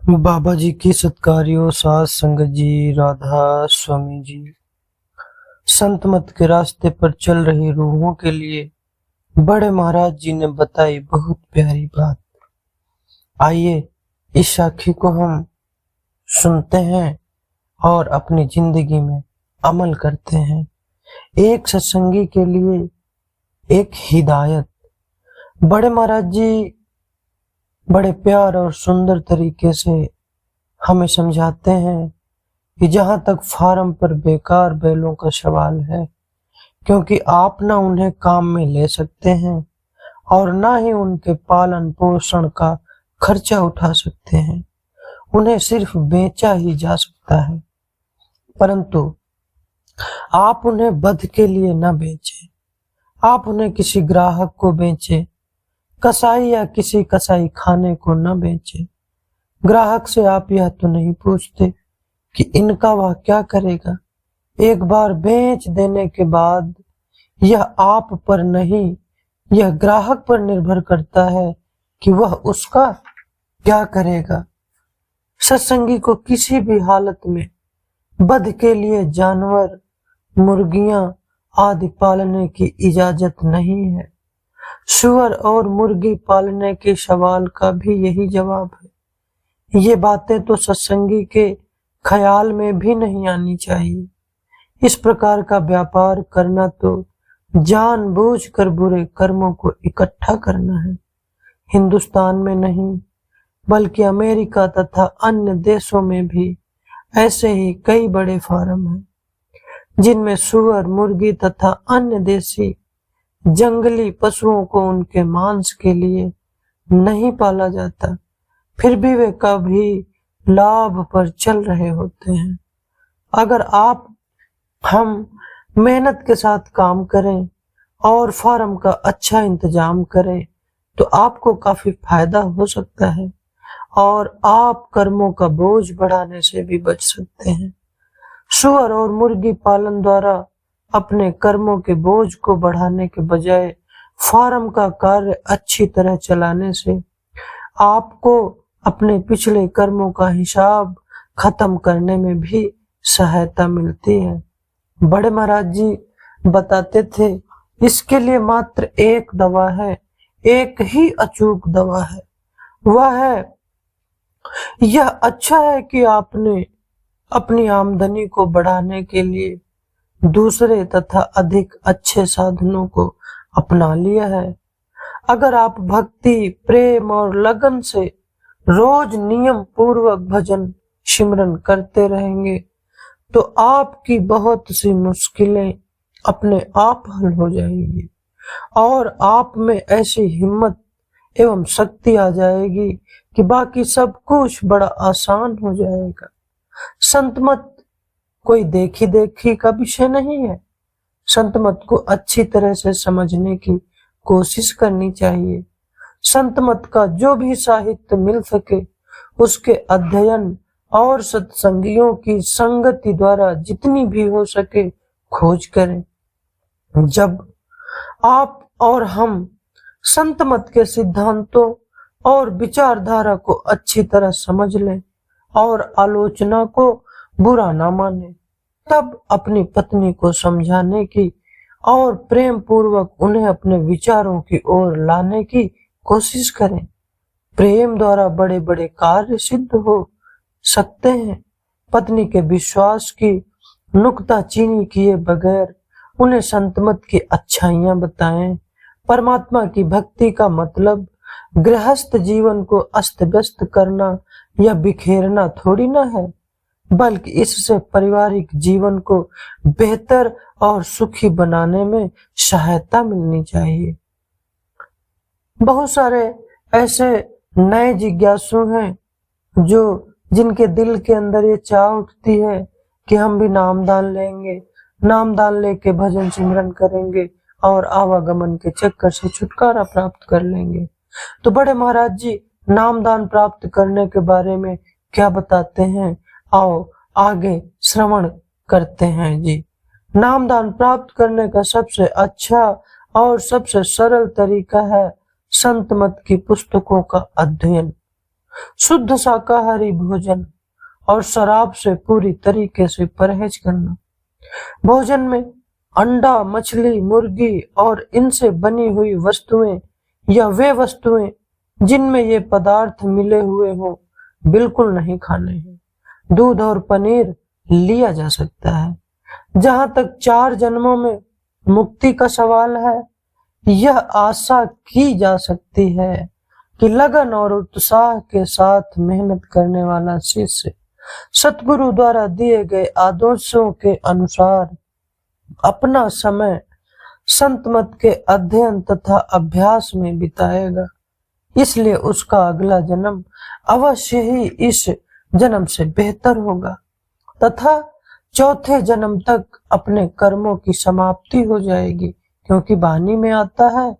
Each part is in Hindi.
बाबा जी की सत्कार्यों, सास संगत जी, राधा स्वामी जी, संत मत के रास्ते पर चल रही रूहों के लिए बड़े महाराज जी ने बताई बहुत प्यारी बात। आइए इस साखी को हम सुनते हैं और अपनी जिंदगी में अमल करते हैं। एक सत्संगी के लिए एक हिदायत। बड़े महाराज जी बड़े प्यार और सुंदर तरीके से हमें समझाते हैं कि जहां तक फार्म पर बेकार बैलों का सवाल है, क्योंकि आप ना उन्हें काम में ले सकते हैं और ना ही उनके पालन पोषण का खर्चा उठा सकते हैं। उन्हें सिर्फ बेचा ही जा सकता है, परंतु आप उन्हें वध के लिए न बेचें। आप उन्हें किसी ग्राहक को बेचें, कसाई या किसी कसाई खाने को न बेचें। ग्राहक से आप यह तो नहीं पूछते कि इनका वह क्या करेगा। एक बार बेच देने के बाद यह आप पर नहीं, यह ग्राहक पर निर्भर करता है कि वह उसका क्या करेगा। सत्संगी को किसी भी हालत में वध के लिए जानवर, मुर्गियां आदि पालने की इजाजत नहीं है। सुअर और मुर्गी पालने के सवाल का भी यही जवाब है। ये बातें तो सत्संगी के ख्याल में भी नहीं आनी चाहिए। इस प्रकार का व्यापार करना तो जानबूझकर बुरे कर्मों को इकट्ठा करना है। हिंदुस्तान में नहीं बल्कि अमेरिका तथा अन्य देशों में भी ऐसे ही कई बड़े फार्म हैं, जिनमें सुअर, मुर्गी तथा अन्य देसी जंगली पशुओं को उनके मांस के लिए नहीं पाला जाता, फिर भी वे कभी लाभ पर चल रहे होते हैं। अगर हम मेहनत के साथ काम करें और फार्म का अच्छा इंतजाम करें तो आपको काफी फायदा हो सकता है और आप कर्मों का बोझ बढ़ाने से भी बच सकते हैं। सुअर और मुर्गी पालन द्वारा अपने कर्मों के बोझ को बढ़ाने के बजाय फार्म का कार्य अच्छी तरह चलाने से आपको अपने पिछले कर्मों का हिसाब खत्म करने में भी सहायता मिलती है। बड़े महाराज जी बताते थे, इसके लिए मात्र एक दवा है, एक ही अचूक दवा है। वह है, यह अच्छा है कि आपने अपनी आमदनी को बढ़ाने के लिए दूसरे तथा अधिक अच्छे साधनों को अपना लिया है। अगर आप भक्ति, प्रेम और लगन से रोज नियम पूर्वक भजन सिमरन करते रहेंगे तो आपकी बहुत सी मुश्किलें अपने आप हल हो जाएंगी और आप में ऐसी हिम्मत एवं शक्ति आ जाएगी कि बाकी सब कुछ बड़ा आसान हो जाएगा। संत मत कोई देखी देखी का विषय नहीं है। संत मत को अच्छी तरह से समझने की कोशिश करनी चाहिए। संत मत का जो भी साहित्य मिल सके उसके अध्ययन और सत्संगियों की संगति द्वारा जितनी भी हो सके खोज करें। जब आप और हम संत मत के सिद्धांतों और विचारधारा को अच्छी तरह समझ लें और आलोचना को बुरा ना माने, तब अपनी पत्नी को समझाने की और प्रेम पूर्वक उन्हें अपने विचारों की ओर लाने की कोशिश करें। प्रेम द्वारा बड़े बड़े कार्य सिद्ध हो सकते हैं। पत्नी के विश्वास की नुक्ताचीनी किए बगैर उन्हें संत मत की अच्छाइयां बताएं। परमात्मा की भक्ति का मतलब गृहस्थ जीवन को अस्त व्यस्त करना या बिखेरना थोड़ी ना है, बल्कि इससे पारिवारिक जीवन को बेहतर और सुखी बनाने में सहायता मिलनी चाहिए। बहुत सारे ऐसे नए जिज्ञासु हैं जिनके दिल के अंदर ये चाह उठती है कि हम भी नामदान लेंगे, नामदान लेके भजन सिमरन करेंगे और आवागमन के चक्कर से छुटकारा प्राप्त कर लेंगे। तो बड़े महाराज जी नामदान प्राप्त करने के बारे में क्या बताते हैं, आओ आगे श्रवण करते हैं जी। नामदान प्राप्त करने का सबसे अच्छा और सबसे सरल तरीका है संत मत की पुस्तकों का अध्ययन। शुद्ध शाकाहारी भोजन और शराब से पूरी तरीके से परहेज करना। भोजन में अंडा, मछली, मुर्गी और इनसे बनी हुई वस्तुएं या वे वस्तुएं जिनमें ये पदार्थ मिले हुए हो बिल्कुल नहीं खाने हैं। दूध और पनीर लिया जा सकता है। जहां तक 4 जन्मों में मुक्ति का सवाल है, यह आशा की जा सकती है कि लगन और उत्साह के साथ मेहनत करने वाला शिष्य सतगुरु द्वारा दिए गए आदर्शों के अनुसार अपना समय संत मत के अध्ययन तथा अभ्यास में बिताएगा। इसलिए उसका अगला जन्म अवश्य ही इस जन्म से बेहतर होगा तथा चौथे जन्म तक अपने कर्मों की समाप्ति हो जाएगी, क्योंकि वाणी में आता है,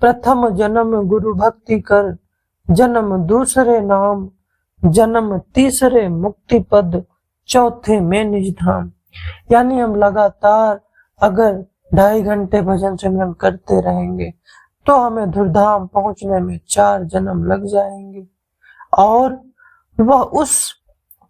प्रथम जन्म गुरु भक्ति कर, जन्म दूसरे नाम, जन्म तीसरे मुक्ति पद, चौथे में निज धाम। यानी हम लगातार अगर 2.5 घंटे भजन सिमरन करते रहेंगे तो हमें धुरधाम पहुंचने में 4 जन्म लग जाएंगे और वह उस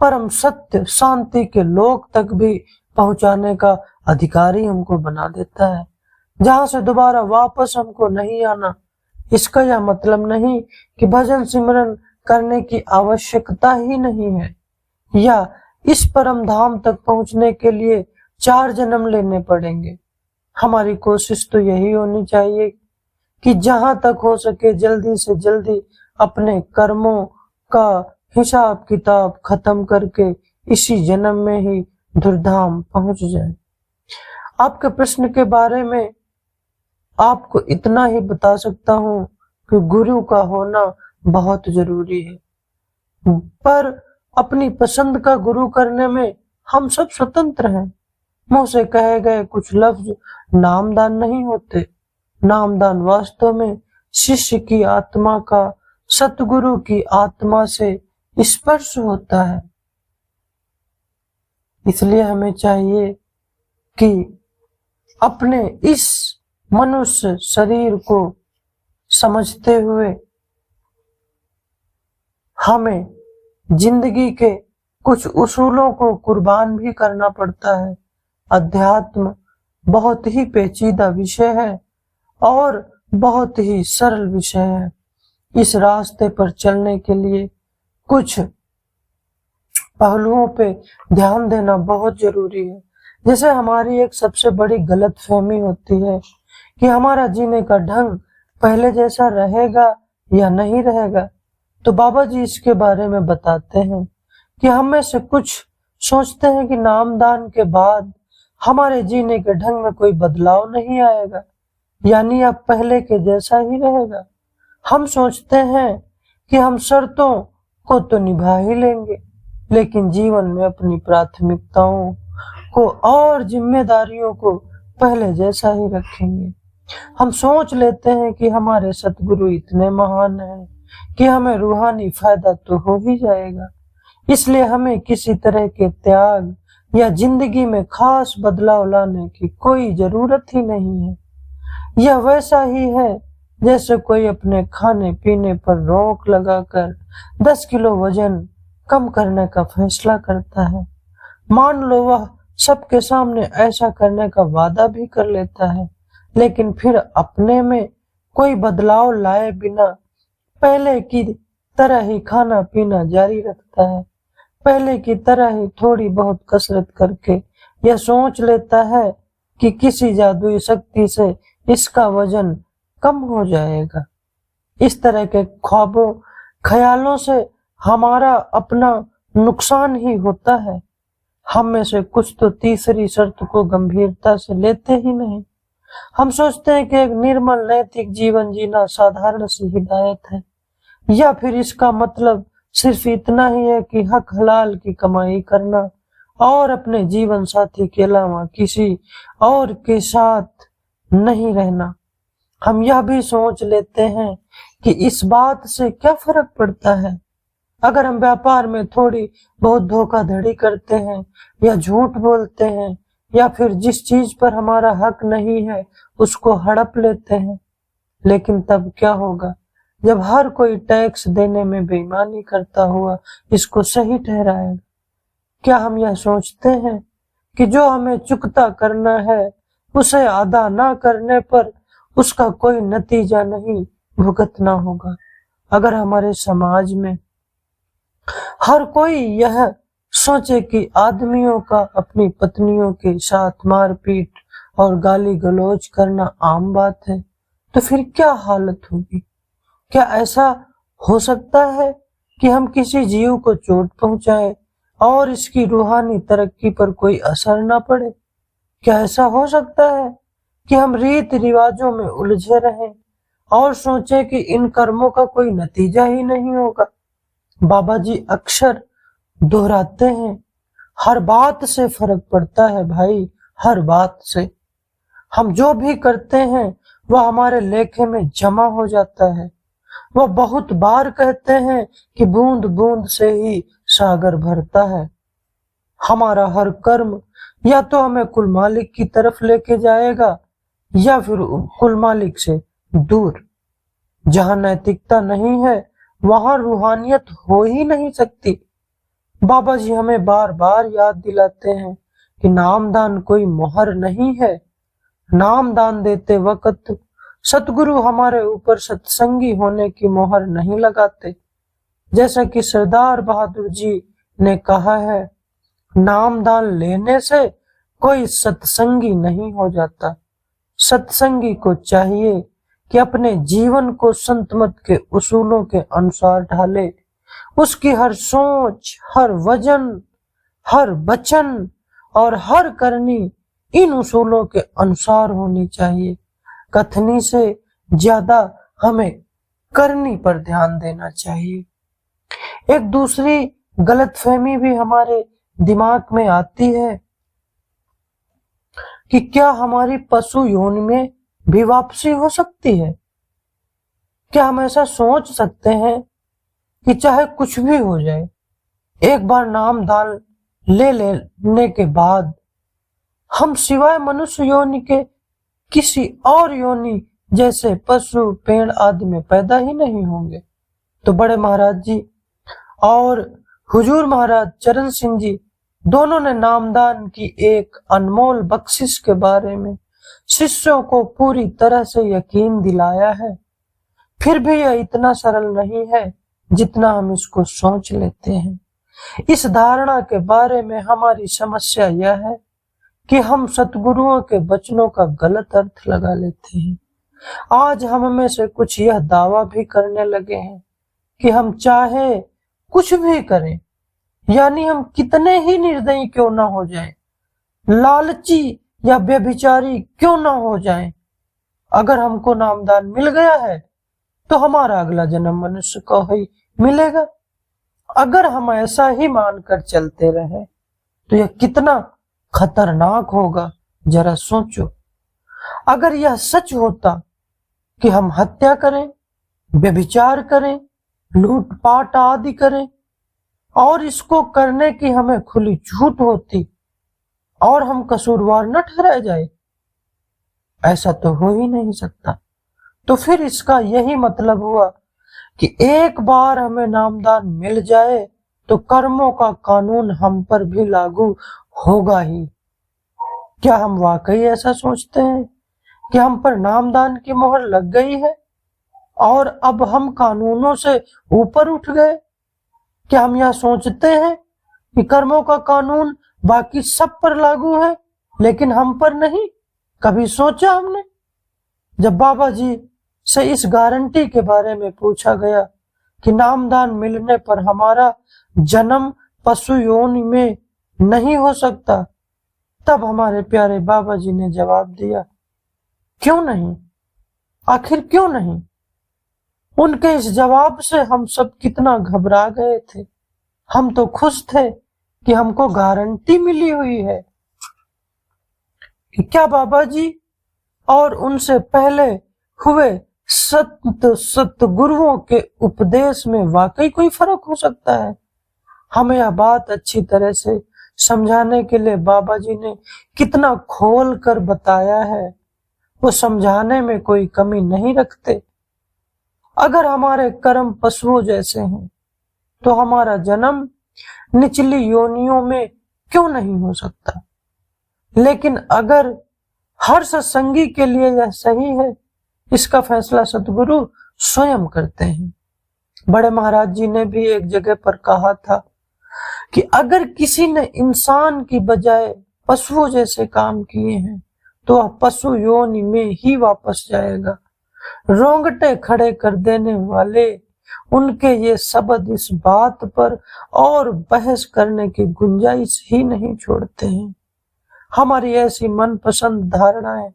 परम सत्य शांति के लोक तक भी पहुंचाने का अधिकारी हमको बना देता है, जहां से दोबारा वापस हमको नहीं आना। इसका यह मतलब नहीं कि भजन सिमरन करने की आवश्यकता ही नहीं है या इस परम धाम तक पहुंचने के लिए 4 जन्म लेने पड़ेंगे। हमारी कोशिश तो यही होनी चाहिए कि जहां तक हो सके जल्दी से जल्दी अपने कर्मों का हिसाब किताब खत्म करके इसी जन्म में ही धूमधाम पहुंच जाए। आपके प्रश्न के बारे में आपको इतना ही बता सकता हूं कि गुरु का होना बहुत जरूरी है, पर अपनी पसंद का गुरु करने में हम सब स्वतंत्र हैं। मुंह से कहे गए कुछ लफ्ज नामदान नहीं होते। नामदान वास्तव में शिष्य की आत्मा का सतगुरु की आत्मा से स्पर्श होता है। इसलिए हमें चाहिए कि अपने इस मनुष्य शरीर को समझते हुए हमें जिंदगी के कुछ उसूलों को कुर्बान भी करना पड़ता है। अध्यात्म बहुत ही पेचीदा विषय है और बहुत ही सरल विषय है। इस रास्ते पर चलने के लिए कुछ पहलुओं पे ध्यान देना बहुत जरूरी है। जैसे हमारी एक सबसे बड़ी गलतफहमी होती है कि हमारा जीने का ढंग पहले जैसा रहेगा या नहीं रहेगा। तो बाबा जी इसके बारे में बताते हैं कि हम में से कुछ सोचते हैं कि नामदान के बाद हमारे जीने के ढंग में कोई बदलाव नहीं आएगा, यानी अब पहले के जैसा ही रहेगा। हम सोचते हैं कि हम शर्तों को तो निभा ही लेंगे, लेकिन जीवन में अपनी प्राथमिकताओं को और जिम्मेदारियों को पहले जैसा ही रखेंगे। हम सोच लेते हैं कि हमारे सतगुरु इतने महान हैं कि हमें रूहानी फायदा तो हो ही जाएगा, इसलिए हमें किसी तरह के त्याग या जिंदगी में खास बदलाव लाने की कोई जरूरत ही नहीं है। यह वैसा ही है जैसे कोई अपने खाने पीने पर रोक लगाकर 10 किलो वजन कम करने का फैसला करता है। मान लो वह सबके सामने ऐसा करने का वादा भी कर लेता है, लेकिन फिर अपने में कोई बदलाव लाए बिना पहले की तरह ही खाना पीना जारी रखता है। पहले की तरह ही थोड़ी बहुत कसरत करके यह सोच लेता है कि किसी जादुई शक्ति से इसका वजन कम हो जाएगा। इस तरह के ख्वाबों ख्यालों से हमारा अपना नुकसान ही होता है। हम में से कुछ तो तीसरी शर्त को गंभीरता से लेते ही नहीं। हम सोचते हैं कि एक निर्मल नैतिक जीवन जीना साधारण सी हिदायत है, या फिर इसका मतलब सिर्फ इतना ही है कि हक हलाल की कमाई करना और अपने जीवन साथी के अलावा किसी और के साथ नहीं रहना। हम यह भी सोच लेते हैं कि इस बात से क्या फर्क पड़ता है अगर हम व्यापार में थोड़ी बहुत धोखाधड़ी करते हैं या झूठ बोलते हैं या फिर जिस चीज पर हमारा हक नहीं है उसको हड़प लेते हैं। लेकिन तब क्या होगा जब हर कोई टैक्स देने में बेईमानी करता हुआ इसको सही ठहराएगा? क्या हम यह सोचते हैं कि जो हमें चुकता करना है उसे अदा न करने पर उसका कोई नतीजा नहीं भुगतना होगा? अगर हमारे समाज में हर कोई यह सोचे कि आदमियों का अपनी पत्नियों के साथ मारपीट और गाली गलौज करना आम बात है, तो फिर क्या हालत होगी? क्या ऐसा हो सकता है कि हम किसी जीव को चोट पहुंचाए और इसकी रूहानी तरक्की पर कोई असर न पड़े? क्या ऐसा हो सकता है कि हम रीति रिवाजों में उलझे रहें और सोचें कि इन कर्मों का कोई नतीजा ही नहीं होगा? बाबा जी अक्सर दोहराते हैं, हर बात से फर्क पड़ता है भाई, हर बात से। हम जो भी करते हैं वह हमारे लेखे में जमा हो जाता है। वह बहुत बार कहते हैं कि बूंद बूंद से ही सागर भरता है। हमारा हर कर्म या तो हमें कुल मालिक की तरफ लेके जाएगा या फिर कुल मालिक से दूर। जहां नैतिकता नहीं है वहां रूहानियत हो ही नहीं सकती। बाबा जी हमें बार बार याद दिलाते हैं कि नामदान कोई मोहर नहीं है। नामदान देते वक्त सतगुरु हमारे ऊपर सत्संगी होने की मोहर नहीं लगाते। जैसा कि सरदार बहादुर जी ने कहा है, नामदान लेने से कोई सत्संगी नहीं हो जाता। सत्संगी को चाहिए कि अपने जीवन को संत मत के उसूलों के अनुसार ढाले। उसकी हर सोच, हर वजन, हर वचन और हर करनी इन उसूलों के अनुसार होनी चाहिए। कथनी से ज्यादा हमें करनी पर ध्यान देना चाहिए। एक दूसरी गलतफहमी भी हमारे दिमाग में आती है कि क्या हमारी पशु योनि में भी वापसी हो सकती है? क्या हम ऐसा सोच सकते हैं कि चाहे कुछ भी हो जाए, एक बार नाम दान ले लेने के बाद हम सिवाय मनुष्य योनि के किसी और योनि जैसे पशु, पेड़ आदि में पैदा ही नहीं होंगे? तो बड़े महाराज जी और हुजूर महाराज चरण सिंह जी दोनों ने नामदान की एक अनमोल बख्शिश के बारे में शिष्यों को पूरी तरह से यकीन दिलाया है। फिर भी यह इतना सरल नहीं है जितना हम इसको सोच लेते हैं। इस धारणा के बारे में हमारी समस्या यह है कि हम सतगुरुओं के वचनों का गलत अर्थ लगा लेते हैं। आज हम में से कुछ यह दावा भी करने लगे हैं कि हम चाहे कुछ भी करें, यानी हम कितने ही निर्दयी क्यों ना हो जाएं, लालची या व्यभिचारी क्यों ना हो जाएं, अगर हमको नामदान मिल गया है तो हमारा अगला जन्म मनुष्य को ही मिलेगा। अगर हम ऐसा ही मानकर चलते रहे तो यह कितना खतरनाक होगा, जरा सोचो। अगर यह सच होता कि हम हत्या करें, व्यभिचार करें, लूटपाट आदि करें और इसको करने की हमें खुली छूट होती और हम कसूरवार न ठहराए जाए, ऐसा तो हो ही नहीं सकता। तो फिर इसका यही मतलब हुआ कि एक बार हमें नामदान मिल जाए तो कर्मों का कानून हम पर भी लागू होगा ही। क्या हम वाकई ऐसा सोचते हैं कि हम पर नामदान की मोहर लग गई है और अब हम कानूनों से ऊपर उठ गए? क्या हम यह सोचते हैं कि कर्मों का कानून बाकी सब पर लागू है लेकिन हम पर नहीं? कभी सोचा हमने? जब बाबा जी से इस गारंटी के बारे में पूछा गया कि नामदान मिलने पर हमारा जन्म पशु योनि में नहीं हो सकता, तब हमारे प्यारे बाबा जी ने जवाब दिया, क्यों नहीं? आखिर क्यों नहीं? उनके इस जवाब से हम सब कितना घबरा गए थे। हम तो खुश थे कि हमको गारंटी मिली हुई है कि क्या बाबा जी और उनसे पहले हुए सतगुरुओं के उपदेश में वाकई कोई फर्क हो सकता है? हमें यह बात अच्छी तरह से समझाने के लिए बाबा जी ने कितना खोल कर बताया है। वो समझाने में कोई कमी नहीं रखते। अगर हमारे कर्म पशुओं जैसे हैं तो हमारा जन्म निचली योनियों में क्यों नहीं हो सकता? लेकिन अगर हर सत्संगी के लिए यह सही है, इसका फैसला सतगुरु स्वयं करते हैं। बड़े महाराज जी ने भी एक जगह पर कहा था कि अगर किसी ने इंसान की बजाय पशुओं जैसे काम किए हैं तो वह पशु योनि में ही वापस जाएगा। रोंगटे खड़े कर देने वाले उनके ये शब्द इस बात पर और बहस करने की गुंजाइश ही नहीं छोड़ते हैं। हमारी ऐसी मनपसंद धारणाएं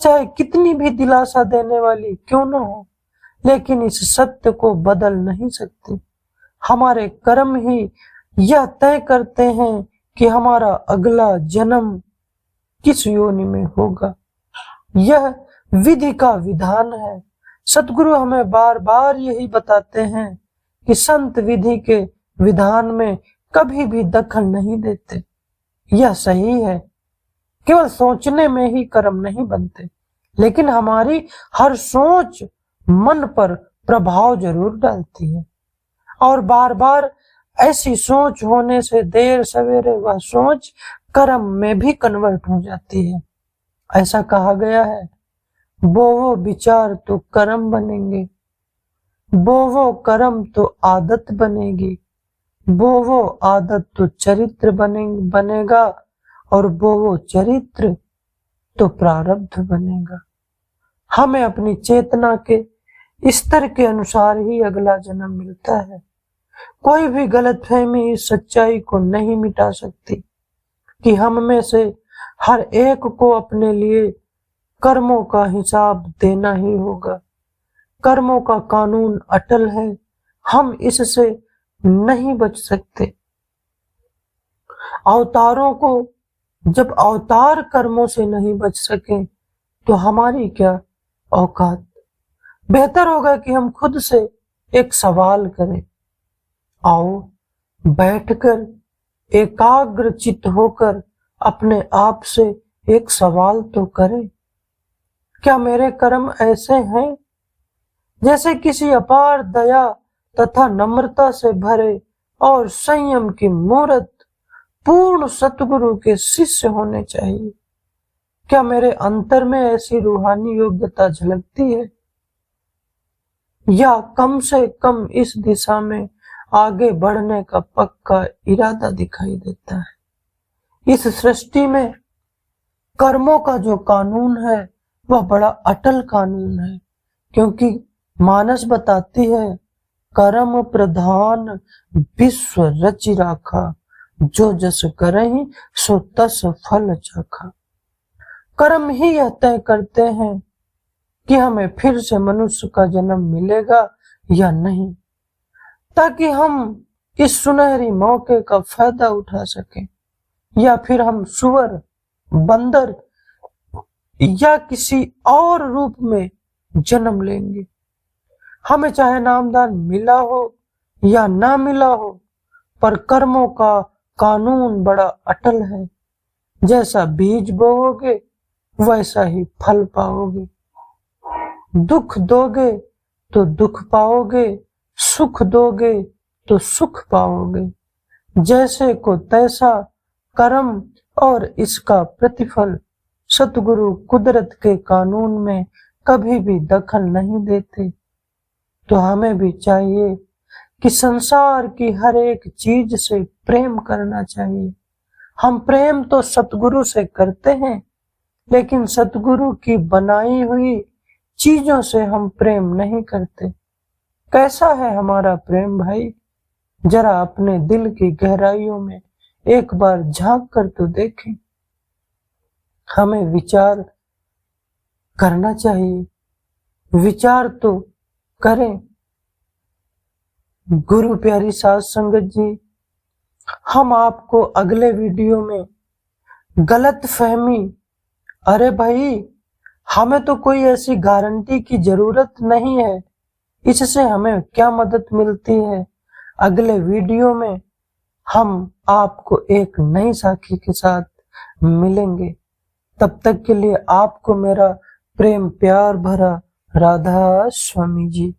चाहे कितनी भी दिलासा देने वाली क्यों न हो, लेकिन इस सत्य को बदल नहीं सकती। हमारे कर्म ही यह तय करते हैं कि हमारा अगला जन्म किस योनि में होगा। यह विधि का विधान है। सतगुरु हमें बार बार यही बताते हैं कि संत विधि के विधान में कभी भी दखल नहीं देते। यह सही है। केवल सोचने में ही कर्म नहीं बनते, लेकिन हमारी हर सोच मन पर प्रभाव जरूर डालती है, और बार बार ऐसी सोच होने से देर सवेरे वह सोच कर्म में भी कन्वर्ट हो जाती है। ऐसा कहा गया है, बोवो विचार तो कर्म बनेंगे, बोवो कर्म तो आदत बनेगी, बोवो आदत तो चरित्र बनेगा, और बोवो चरित्र तो प्रारब्ध बनेगा। हमें अपनी चेतना के स्तर के अनुसार ही अगला जन्म मिलता है। कोई भी गलतफहमी इस सच्चाई को नहीं मिटा सकती कि हम में से हर एक को अपने लिए कर्मों का हिसाब देना ही होगा। कर्मों का कानून अटल है, हम इससे नहीं बच सकते। अवतारों को जब अवतार कर्मों से नहीं बच सके तो हमारी क्या औकात। बेहतर होगा कि हम खुद से एक सवाल करें। आओ बैठकर एकाग्र चित्त होकर अपने आप से एक सवाल तो करें, क्या मेरे कर्म ऐसे हैं जैसे किसी अपार दया तथा नम्रता से भरे और संयम की मूर्त पूर्ण सतगुरु के शिष्य होने चाहिए? क्या मेरे अंतर में ऐसी रूहानी योग्यता झलकती है, या कम से कम इस दिशा में आगे बढ़ने का पक्का इरादा दिखाई देता है? इस सृष्टि में कर्मों का जो कानून है वह बड़ा अटल कानून है, क्योंकि मानस बताती है, कर्म प्रधान विश्व रचि राखा, जो जस करहि सो तस फल चाखा। कर्म ही यह तय करते हैं कि हमें फिर से मनुष्य का जन्म मिलेगा या नहीं, ताकि हम इस सुनहरी मौके का फायदा उठा सकें, या फिर हम सुअर, बंदर या किसी और रूप में जन्म लेंगे। हमें चाहे नामदान मिला हो या ना मिला हो, पर कर्मों का कानून बड़ा अटल है। जैसा बीज बोओगे वैसा ही फल पाओगे। दुख दोगे तो दुख पाओगे, सुख दोगे तो सुख पाओगे। जैसे को तैसा कर्म और इसका प्रतिफल। सतगुरु कुदरत के कानून में कभी भी दखल नहीं देते। तो हमें भी चाहिए कि संसार की हर एक चीज से प्रेम करना चाहिए। हम प्रेम तो सतगुरु से करते हैं, लेकिन सतगुरु की बनाई हुई चीजों से हम प्रेम नहीं करते। कैसा है हमारा प्रेम भाई? जरा अपने दिल की गहराइयों में एक बार झांक कर तो देखें। हमें विचार करना चाहिए, विचार तो करें। गुरु प्यारी साध संगत जी, हम आपको अगले वीडियो में गलत फहमी, अरे भाई हमें तो कोई ऐसी गारंटी की जरूरत नहीं है, इससे हमें क्या मदद मिलती है, अगले वीडियो में हम आपको एक नई साखी के साथ मिलेंगे। तब तक के लिए आपको मेरा प्रेम प्यार भरा राधा स्वामी जी।